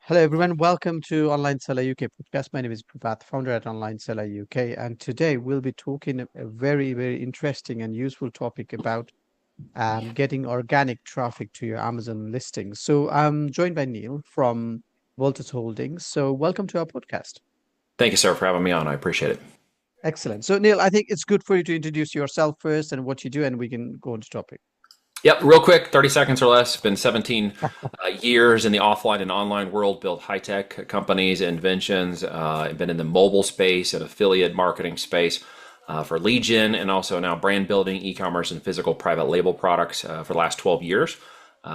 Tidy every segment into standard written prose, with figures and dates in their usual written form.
Hello, everyone. Welcome to Online Seller UK podcast. My name is Prabhat, founder at Online Seller UK. And today we'll be talking a very, very interesting and useful topic about getting organic traffic to your Amazon listings. So I'm joined by Neil from Voltus Holdings. So welcome to our podcast. Thank you, sir, for having me on. I appreciate it. Excellent. So Neil, I think it's good for you to introduce yourself first and what you do, and we can go on to topic. Yep, real quick, 30 seconds or less. Been 17 years in the offline and online world, built high-tech companies, inventions, been in the mobile space and affiliate marketing space for lead gen, and also now brand building, e-commerce, and physical private label products for the last 12 years.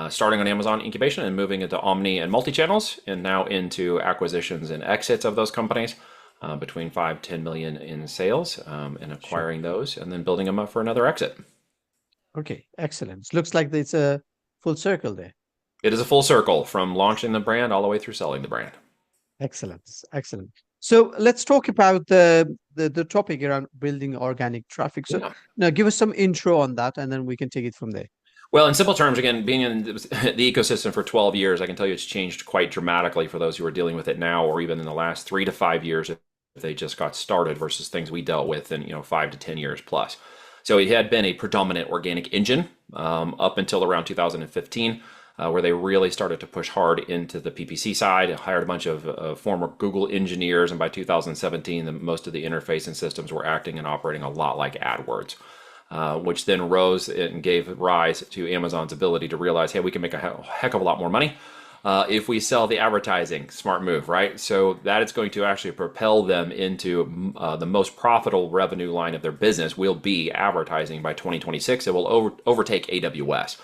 Starting on Amazon incubation and moving into omni and multi-channels, and now into acquisitions and exits of those companies. Between 5-10 million in sales, and Sure. acquiring those and then building them up for another exit. Okay, excellent. Looks like it's a full circle there. It is a full circle from launching the brand all the way through selling the brand. Excellent. Excellent. So let's talk about the topic around building organic traffic. So Yeah. now give us some intro on that, and then we can take it from there. Well, in simple terms, again, being in the ecosystem for 12 years, I can tell you it's changed quite dramatically for those who are dealing with it now, or even in the last 3 to 5 years if they just got started versus things we dealt with in 5 to 10 years plus. So it had been a predominant organic engine up until around 2015, where they really started to push hard into the PPC side. Hired a bunch of former Google engineers, and by 2017, most of the interface and systems were acting and operating a lot like AdWords. Which then rose and gave rise to Amazon's ability to realize, hey, we can make a heck of a lot more money if we sell the advertising. Smart move, right? So that is going to actually propel them into the most profitable revenue line of their business will be advertising by 2026. It will overtake AWS.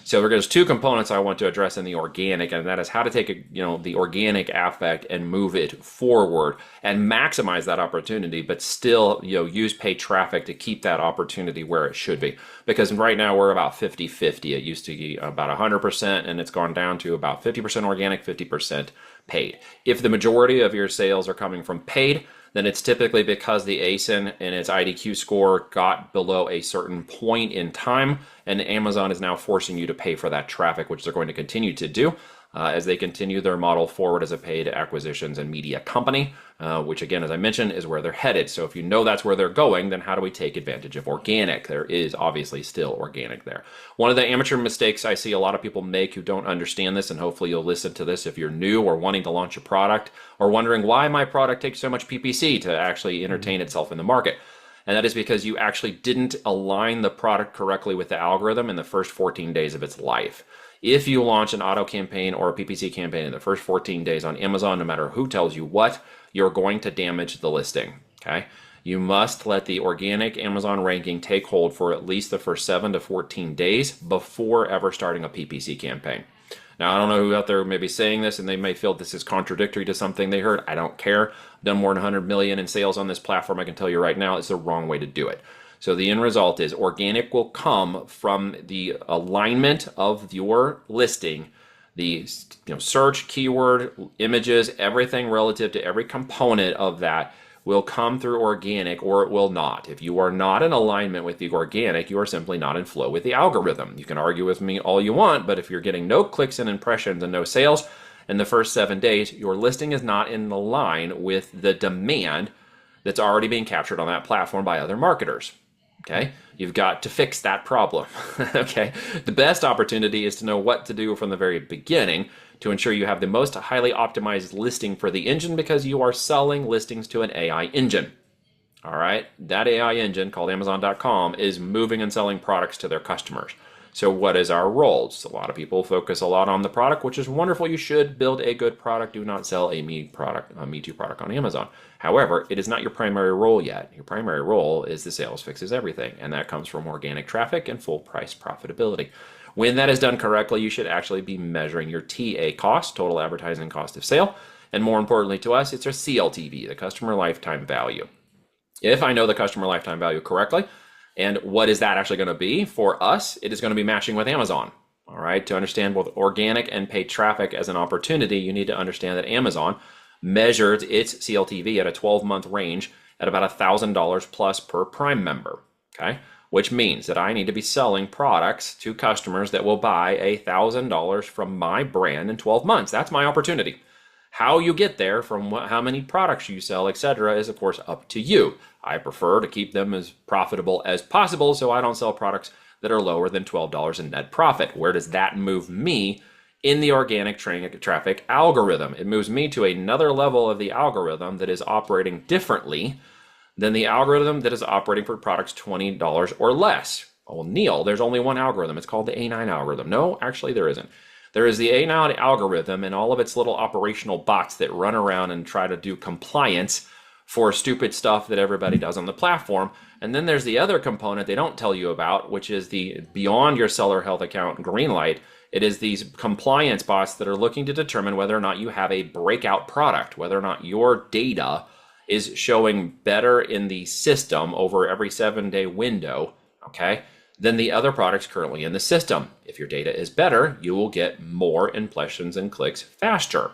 So there's two components I want to address in the organic, and that is how to take the organic aspect and move it forward and maximize that opportunity, but still use paid traffic to keep that opportunity where it should be. Because right now we're about 50-50. It used to be about 100%, and it's gone down to about 50% organic, 50% paid. If the majority of your sales are coming from paid, then it's typically because the ASIN and its IDQ score got below a certain point in time, and Amazon is now forcing you to pay for that traffic, which they're going to continue to do as they continue their model forward as a paid acquisitions and media company, which again, as I mentioned, is where they're headed. So if you know that's where they're going, then how do we take advantage of organic? There is obviously still organic there. One of the amateur mistakes I see a lot of people make who don't understand this, and hopefully you'll listen to this if you're new or wanting to launch a product or wondering why my product takes so much PPC to actually entertain itself in the market. And that is because you actually didn't align the product correctly with the algorithm in the first 14 days of its life. If you launch an auto campaign or a PPC campaign in the first 14 days on Amazon, no matter who tells you what, you're going to damage the listing. Okay? You must let the organic Amazon ranking take hold for at least the first 7 to 14 days before ever starting a PPC campaign. Now, I don't know who out there may be saying this, and they may feel this is contradictory to something they heard. I don't care. I've done more than 100 million in sales on this platform. I can tell you right now, it's the wrong way to do it. So the end result is organic will come from the alignment of your listing, the search, keyword, images, everything relative to every component of that will come through organic, or it will not. If you are not in alignment with the organic, you are simply not in flow with the algorithm. You can argue with me all you want, but if you're getting no clicks and impressions and no sales in the first 7 days, your listing is not in line with the demand that's already being captured on that platform by other marketers. Okay, you've got to fix that problem. Okay, the best opportunity is to know what to do from the very beginning to ensure you have the most highly optimized listing for the engine, because you are selling listings to an AI engine. All right, that AI engine called Amazon.com is moving and selling products to their customers. So what is our role? A lot of people focus a lot on the product, which is wonderful. You should build a good product. Do not sell a Me Too product on Amazon. However, it is not your primary role yet. Your primary role is the sales fixes everything, and that comes from organic traffic and full price profitability. When that is done correctly, you should actually be measuring your TA cost, total advertising cost of sale, and more importantly to us, it's our CLTV, the customer lifetime value. If I know the customer lifetime value correctly, and what is that actually going to be for us, it is going to be matching with Amazon. All right, to understand both organic and paid traffic as an opportunity, you need to understand that Amazon measured its CLTV at a 12-month range at about $1,000 plus per Prime member. Okay, which means that I need to be selling products to customers that will buy $1,000 from my brand in 12 months. That's my opportunity. How you get there from how many products you sell, etc., is of course up to you. I prefer to keep them as profitable as possible, so I don't sell products that are lower than $12 in net profit. Where does that move me in the organic traffic algorithm? It moves me to another level of the algorithm that is operating differently than the algorithm that is operating for products $20 or less. Well, Neil, there's only one algorithm. It's called the A9 algorithm. No, actually, there isn't. There is the A9 algorithm and all of its little operational bots that run around and try to do compliance for stupid stuff that everybody does on the platform. And then there's the other component they don't tell you about, which is the beyond your seller health account green light. It is these compliance bots that are looking to determine whether or not you have a breakout product, whether or not your data is showing better in the system over every 7-day window, okay, than the other products currently in the system. If your data is better, you will get more impressions and clicks faster.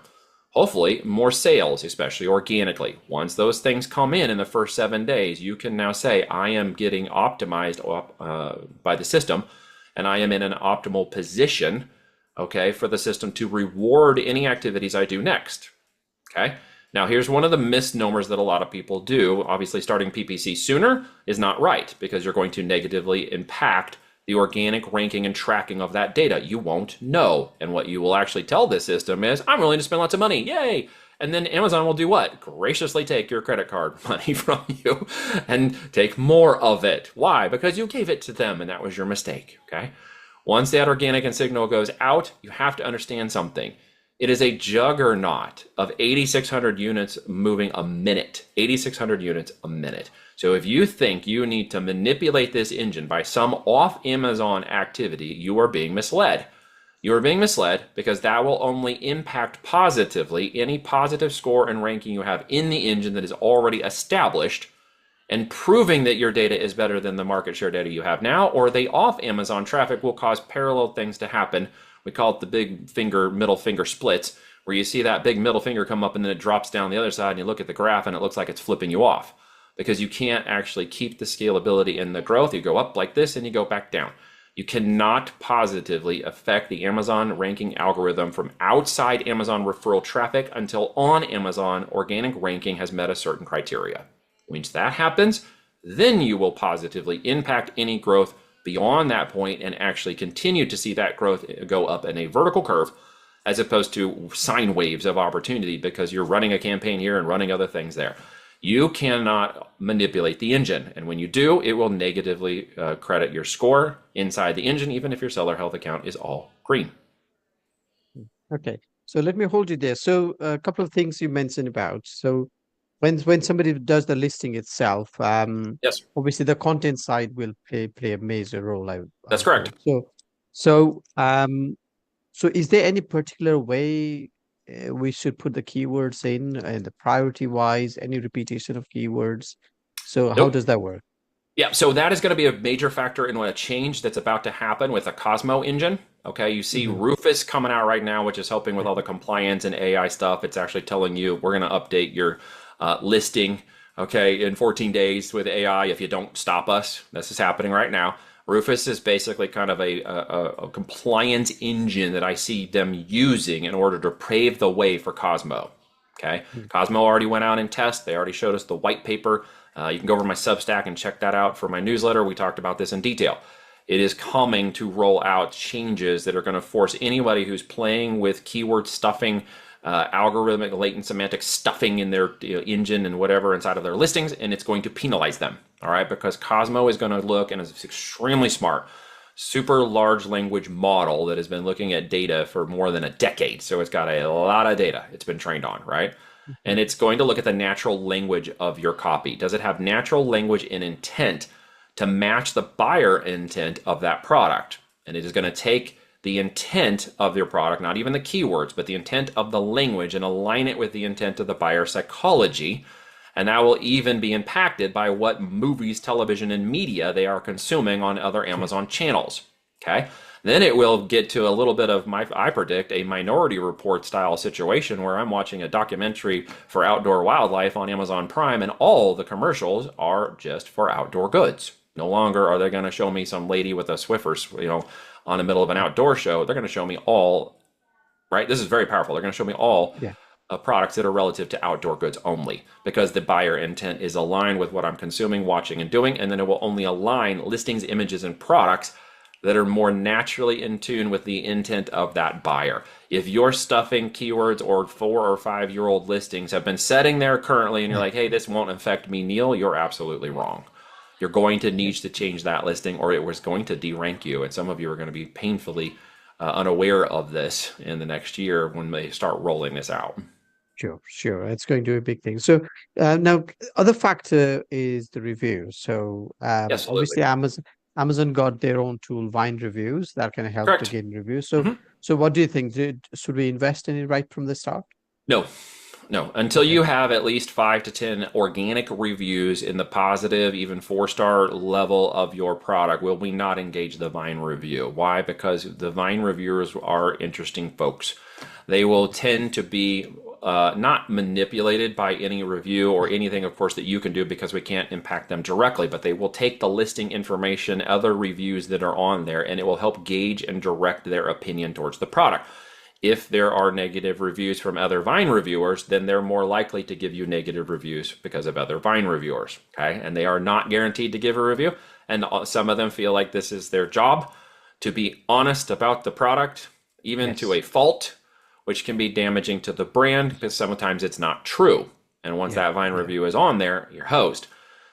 Hopefully, more sales, especially organically. Once those things come in the first 7 days, you can now say, I am getting optimized by the system, and I am in an optimal position, okay, for the system to reward any activities I do next, okay? Now, here's one of the misnomers that a lot of people do. Obviously, starting PPC sooner is not right because you're going to negatively impact the organic ranking and tracking of that data. You won't know. And what you will actually tell this system is, I'm willing to spend lots of money. Yay! And then Amazon will do what? Graciously take your credit card money from you and take more of it. Why? Because you gave it to them and that was your mistake, okay? Once that organic and signal goes out, you have to understand something. It is a juggernaut of 8,600 units moving a minute, 8,600 units a minute. So if you think you need to manipulate this engine by some off Amazon activity, you are being misled. You are being misled because that will only impact positively any positive score and ranking you have in the engine that is already established and proving that your data is better than the market share data you have now, or the off Amazon traffic will cause parallel things to happen. We call it the big finger, middle finger splits, where you see that big middle finger come up and then it drops down the other side and you look at the graph and it looks like it's flipping you off because you can't actually keep the scalability in the growth. You go up like this and you go back down. You cannot positively affect the Amazon ranking algorithm from outside Amazon referral traffic until on Amazon organic ranking has met a certain criteria. Once that happens, then you will positively impact any growth beyond that point and actually continue to see that growth go up in a vertical curve as opposed to sine waves of opportunity because you're running a campaign here and running other things there. You cannot manipulate the engine. And when you do, it will negatively credit your score inside the engine, even if your seller health account is all green. Okay. So let me hold you there. So a couple of things you mentioned about. So when somebody does the listing itself, Yes, obviously the content side will play a major role, I that's would correct. hope. So is there any particular way we should put the keywords in and the priority wise, any repetition of keywords? So how Nope. does that work? Yeah, so that is going to be a major factor in what a change that's about to happen with a Cosmo engine. Okay, you see Hmm. Rufus coming out right now, which is helping with Yeah. all the compliance and AI stuff. It's actually telling you we're going to update your listing, okay, in 14 days with AI if you don't stop us. This is happening right now. Rufus is basically kind of a compliance engine that I see them using in order to pave the way for Cosmo. Okay, Mm. Cosmo already went out and test. They already showed us the white paper. You can go over to my Substack and check that out for my newsletter. We talked about this in detail. It is coming to roll out changes that are going to force anybody who's playing with keyword stuffing, algorithmic latent semantic stuffing in their engine and whatever inside of their listings, and it's going to penalize them. All right, because Cosmo is going to look and is extremely smart, super large language model that has been looking at data for more than a decade. So it's got a lot of data it's been trained on, right? And it's going to look at the natural language of your copy. Does it have natural language and intent to match the buyer intent of that product? And it is going to take the intent of your product, not even the keywords, but the intent of the language and align it with the intent of the buyer psychology. And that will even be impacted by what movies, television, and media they are consuming on other Amazon channels. Okay. Then it will get to a little bit of I predict, a Minority Report style situation where I'm watching a documentary for outdoor wildlife on Amazon Prime and all the commercials are just for outdoor goods. No longer are they going to show me some lady with a Swiffer, on the middle of an outdoor show. They're going to show me all, right? This is very powerful. They're going to show me all Yeah. products that are relative to outdoor goods only, because the buyer intent is aligned with what I'm consuming, watching, and doing, and then it will only align listings, images, and products that are more naturally in tune with the intent of that buyer. If you're stuffing keywords or 4 or 5 year old listings have been sitting there currently and you're Yeah, like, hey, this won't affect me, Neil, you're absolutely wrong. You're going to yeah, need to change that listing or it was going to derank you. And some of you are going to be painfully unaware of this in the next year when they start rolling this out. sure, sure. It's going to be a big thing. So now, other factor is the review. So Absolutely. obviously, Amazon got their own tool, Vine Reviews, that can help to Correct. gain reviews. So Mhm. so what do you think? Should we invest in it right from the start? No, no. Until Okay. you have at least 5 to 10 organic reviews in the positive, even 4-star level of your product, will we not engage the Vine review? Why? Because the Vine reviewers are interesting folks. They will tend to be not manipulated by any review or anything, of course, that you can do because we can't impact them directly, but they will take the listing information, other reviews that are on there, and it will help gauge and direct their opinion towards the product. If there are negative reviews from other Vine reviewers, then they're more likely to give you negative reviews because of other Vine reviewers. Okay. And they are not guaranteed to give a review. And some of them feel like this is their job to be honest about the product, even to Yes. a fault, which can be damaging to the brand because sometimes it's not true. And once Yeah. that Vine Yeah. review is on there, you're host.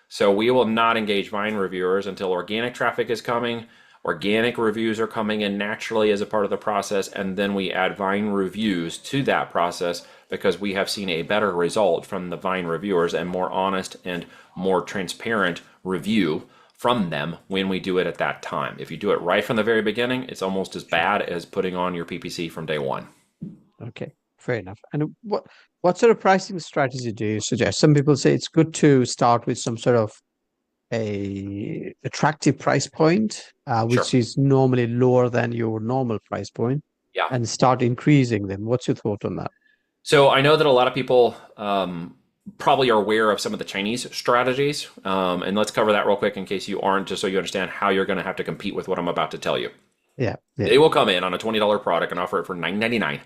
So we will not engage Vine reviewers until organic traffic is coming. Organic reviews are coming in naturally as a part of the process, and then we add Vine reviews to that process because we have seen a better result from the Vine reviewers and more honest and more transparent review from them when we do it at that time. If you do it right from the very beginning, it's almost as Sure. bad as putting on your PPC from day one. Okay. Fair enough. And what sort of pricing strategy do you suggest? Some people say it's good to start with some sort of a attractive price point, Sure. which is normally lower than your normal price point, Yeah. and start increasing them. What's your thought on that? So I know that a lot of people probably are aware of some of the Chinese strategies. And let's cover that real quick in case you aren't, just so you understand how you're going to have to compete with what I'm about to tell you. Yeah, yeah, They will come in on a $20 product and offer it for $9.99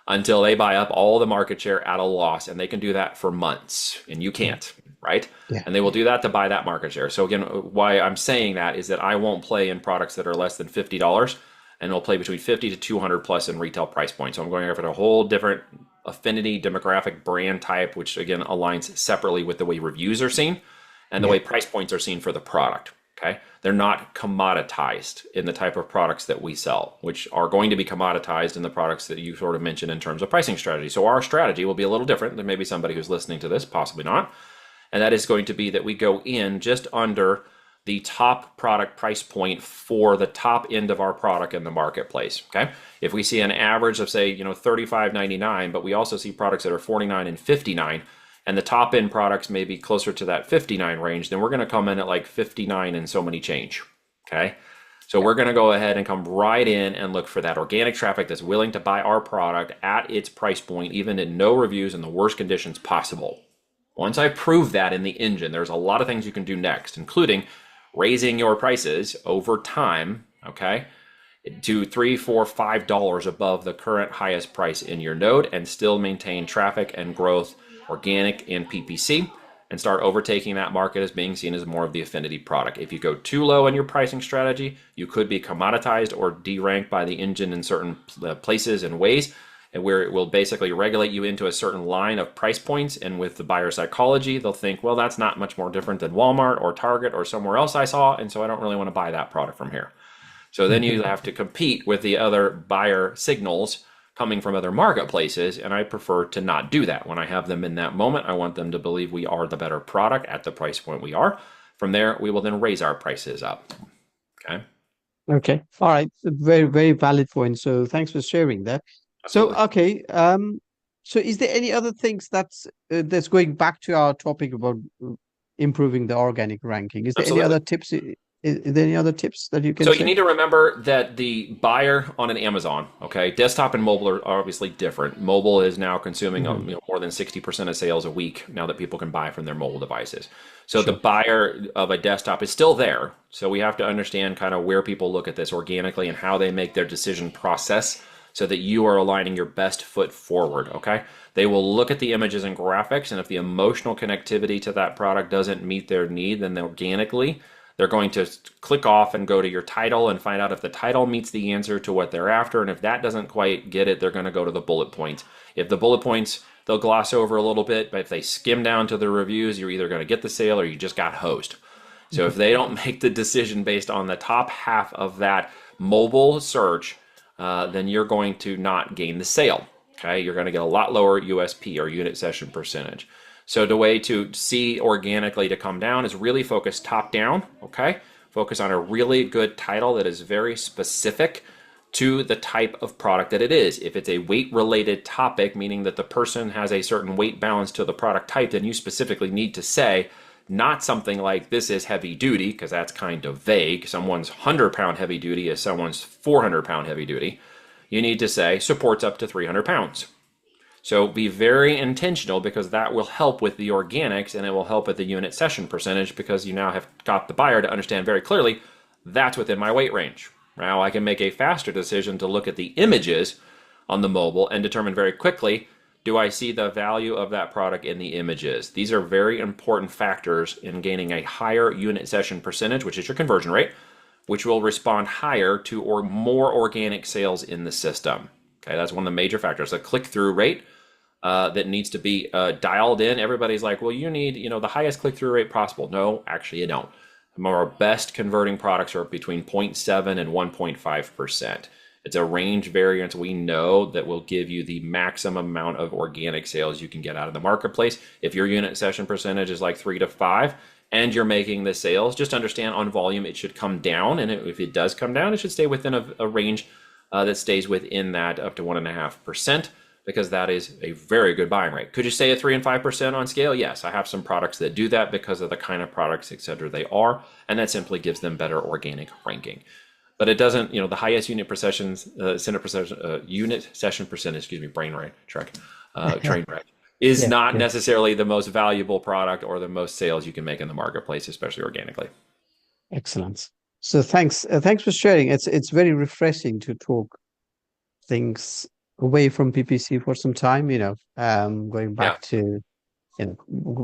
until they buy up all the market share at a loss. And they can do that for months, and you yeah, can't, right? yeah, And they will do that to buy that market share. So, again, why I'm saying that is that I won't play in products that are less than $50 and will play between 50 to 200 plus in retail price point. So, I'm going after a whole different affinity demographic brand type, which again aligns separately with the way reviews are seen and the yeah. way price points are seen for the product. Okay. They're not commoditized in the type of products that we sell, which are going to be commoditized in the products that you sort of mentioned in terms of pricing strategy. So our strategy will be a little different than maybe somebody who's listening to this, possibly not. And that is going to be that we go in just under the top product price point for the top end of our product in the marketplace. Okay. If we see an average of say, $35.99, but we also see products that are $49 and $59, and the top end products may be closer to that 59 range, then we're going to come in at like 59 and so many change. Okay. So we're going to go ahead and come right in and look for that organic traffic that's willing to buy our product at its price point, even in no reviews in the worst conditions possible. Once I prove that in the engine, there's a lot of things you can do next, including raising your prices over time, okay, to $3, $4, $5 above the current highest price in your node and still maintain traffic and growth, organic and PPC, and start overtaking that market as being seen as more of the affinity product. If you go too low in your pricing strategy, you could be commoditized or deranked by the engine in certain places and ways, and where it will basically regulate you into a certain line of price points. And with the buyer psychology, they'll think, well, that's not much more different than Walmart or Target or somewhere else I saw, and so I don't really want to buy that product from here. So then you have to compete with the other buyer signals coming from other marketplaces, and I prefer to not do that. When I have them in that moment, I want them to believe we are the better product at the price point we are. From there, we will then raise our prices up. Okay, Okay. All right. Very, very valid point. So thanks for sharing that. So, absolutely. okay. So is there any other things that's going back to our topic about improving the organic ranking? Is there any Absolutely. other tips? Is there any other tips that you can So you say? need to remember that the buyer on an Amazon, okay, desktop and mobile are obviously different. Mobile is now consuming Hmm. more than 60% of sales a week now that people can buy from their mobile devices. So the Sure. buyer of a desktop is still there. So we have to understand kind of where people look at this organically and how they make their decision process so that you are aligning your best foot forward, okay? They will look at the images and graphics, and if the emotional connectivity to that product doesn't meet their need, then organically they're going to click off and go to your title and find out if the title meets the answer to what they're after. And if that doesn't quite get it, they're going to go to the bullet points. If the bullet points, they'll gloss over a little bit, but if they skim down to the reviews, you're either going to get the sale or you just got hosed. So if they don't make the decision based on the top half of that mobile search, then you're going to not gain the sale. Okay, you're going to get a lot lower USP, or unit session percentage. So the way to see organically to come down is really focus top down. Okay, focus on a really good title that is very specific to the type of product that it is. If it's a weight related topic, meaning that the person has a certain weight balance to the product type, then you specifically need to say, not something like this is heavy duty, because that's kind of vague. Someone's 100-pound heavy duty is someone's 400-pound heavy duty. You need to say supports up to 300 pounds. So be very intentional, because that will help with the organics, and it will help with the unit session percentage, because you now have got the buyer to understand very clearly that's within my weight range. Now I can make a faster decision to look at the images on the mobile and determine very quickly, do I see the value of that product in the images? These are very important factors in gaining a higher unit session percentage, which is your conversion rate, which will respond higher to or more organic sales in the system. Okay, that's one of the major factors. The click-through rate that needs to be dialed in. Everybody's like, well, you need, the highest click-through rate possible. No, actually you don't. Some of our best converting products are between 0.7 and 1.5%. It's a range variance we know that will give you the maximum amount of organic sales you can get out of the marketplace. If your unit session percentage is like 3 to 5, and you're making the sales, just understand on volume it should come down, and if it does come down, it should stay within a range that stays within that up to 1.5%, because that is a very good buying rate. Could you stay at 3 and 5% on scale? Yes, I have some products that do that because of the kind of products, et cetera, they are, and that simply gives them better organic ranking. But it doesn't, the highest unit session percentage, excuse me, brain right, train wreck, is Yeah, not yeah. necessarily the most valuable product or the most sales you can make in the marketplace, especially organically. Excellent. So thanks for sharing. It's very refreshing to talk things away from PPC for some time, going Yeah. back to,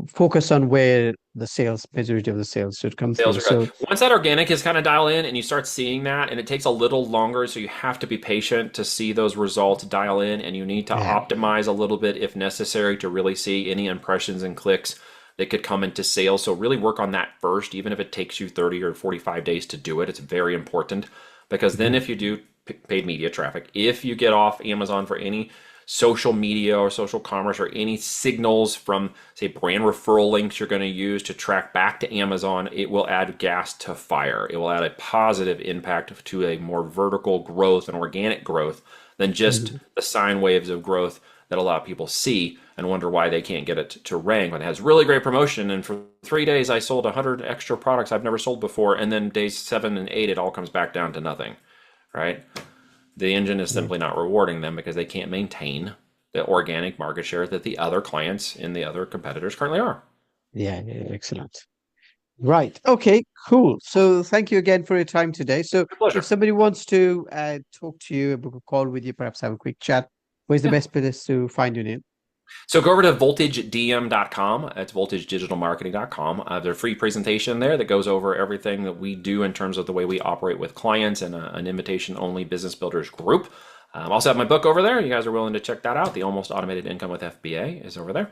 focus on where the sales, majority of the sales should come Sales through. are good. So Once that organic is kind of dialed in and you start seeing that, and it takes a little longer, so you have to be patient to see those results dial in, and you need to yeah, optimize a little bit if necessary to really see any impressions and clicks that could come into sales. So really work on that first, even if it takes you 30 or 45 days to do it. It's very important, because then mhm, if you do paid media traffic, if you get off Amazon for any social media or social commerce or any signals from, say, brand referral links you're going to use to track back to Amazon, it will add gas to fire. It will add a positive impact to a more vertical growth and organic growth than just mhm. the sine waves of growth that a lot of people see and wonder why they can't get it to rank when it has really great promotion. And for 3 days, I sold 100 extra products I've never sold before. And then days 7 and 8, it all comes back down to nothing, right? The engine is Yeah, simply not rewarding them because they can't maintain the organic market share that the other clients and the other competitors currently are. yeah, yeah, excellent. Right. Okay, cool. So thank you again for your time today. So My if pleasure. somebody wants to talk to you, book a call with you, perhaps have a quick chat, where's the Yeah. best place to find you, Neil? So go over to voltagedm.com. It's voltagedigitalmarketing.com. There's a free presentation there that goes over everything that we do in terms of the way we operate with clients and an invitation-only business builders group. Also have my book over there. You guys are willing to check that out. The Almost Automated Income with FBA is over there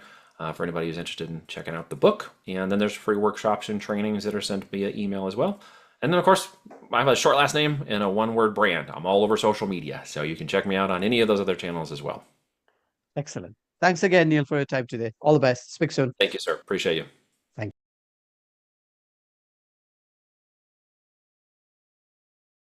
for anybody who's interested in checking out the book. And then there's free workshops and trainings that are sent via email as well. And then, of course, I have a short last name and a one-word brand. I'm all over social media, so you can check me out on any of those other channels as well. Excellent. Thanks again, Neil, for your time today. All the best. Speak soon. Thank you, sir. Appreciate you.